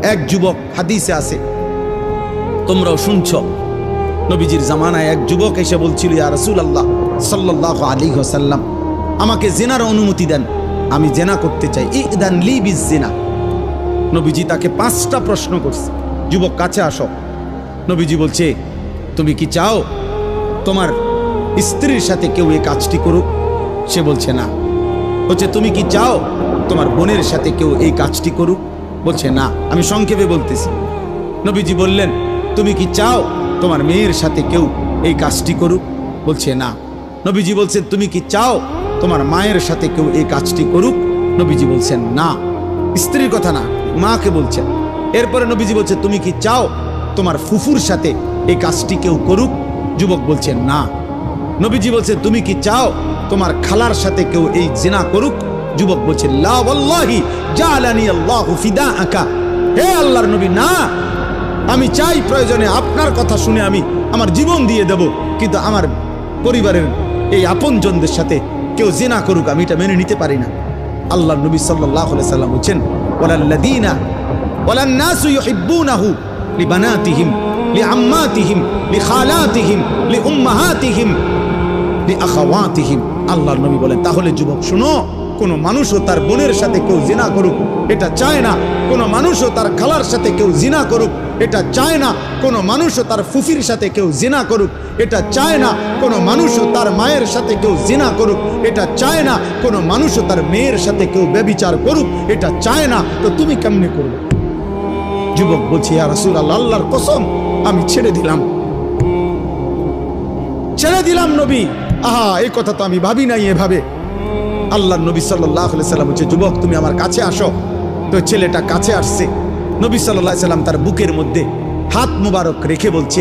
এক যুবক, হাদিসে আছে, তোমরাও শুনছ, নবীজির জামানায় এক যুবক এসে বলছিল, ইয়া রাসূলুল্লাহ সাল্লাল্লাহু আলাইহি ওয়াসাল্লাম, আমাকে জিনার অনুমতি দেন, আমি জিনা করতে চাই, ইদান লি বিজিনা। নবীজি তাকে 5টা প্রশ্ন করছে, যুবক কাছে আসো। নবীজি বলছে, তুমি কি চাও তোমার স্ত্রীর সাথে কেউ এই কাজটি করুক? সে বলছে না। বলছে, তুমি কি চাও তোমার বোনের সাথে কেউ এই কাজটি করুক? বলছে না। আমি সংক্ষেপে বলতেছি। নবীজি বললেন, তুমি কি চাও তোমার মেয়ের সাথে কেউ এই কাজটি করুক? বলছে না। নবীজি বলছেন, তুমি কি চাও তোমার মায়ের সাথে কেউ এই কাজটি করুক? নবীজি বলছেন না। স্ত্রীর কথা না, মাকে বলছেন। এরপরে নবীজি বলছে, তুমি কি চাও তোমার ফুফুর সাথে এই কাজটি কেউ করুক? যুবক বলছেন না। নবীজি বলছে, তুমি কি চাও তোমার খালার সাথে কেউ এই জিনা করুক? যুবক বলছে, লা ওয়াল্লাহি জালানি আল্লাহু ফিদাআকা। হে আল্লাহর নবী, না, আমি চাই প্রয়োজনে আপনার কথা শুনে আমি আমার জীবন দিয়ে দেব, কিন্তু আমার পরিবারের এই আপনজনদের সাথে কেউ জিনা করুক আমি এটা মেনে নিতে পারি না। আল্লাহর নবী সাল্লাল্লাহু আলাইহি সাল্লাম বলেন, ওয়ালাল্লাযীনা ওয়ালান্নাসু ইউহিব্বুনাহু লিবানাতিহিম লিআম্মাতিহিম লিখালাতিহিম লিউম্মাহাতিহিম লিআখাওয়াতিহিম। আল্লাহর নবী বলেন, তাহলে যুবক শুনো, কোনো মানুষও তার বোনের সাথে কেউ জিনা করুক এটা চায় না। কোনো মানুষও তার খালার সাথে কেউ জিনা করুক এটা চায় না। কোনো মানুষও তার ফুফির সাথে কেউ জিনা করুক এটা চায় না। কোনো মানুষও তার মায়ের সাথে কেউ জিনা করুক এটা চায় না। কোনো মানুষও তার মেয়ের সাথে কেউ ব্যভিচার করুক এটা চায় না। তো তুমি কেমনে করবে? যুবক বলছে, ইয়া রাসূলুল্লাহ, আল্লাহর কসম আমি ছেড়ে দিলাম নবী। আহা, এই কথা তো আমি ভাবি নাই এভাবে। আল্লাহর নবী সাল্লাল্লাহু আলাইহি সাল্লাম বলছে, যুবক তুমি আমার কাছে আসো। তো ছেলেটা কাছে আসছে। নবী সাল্লাল্লাহু আলাইহি সাল্লাম তার বুকের মধ্যে হাত মুবারক রেখে বলছে,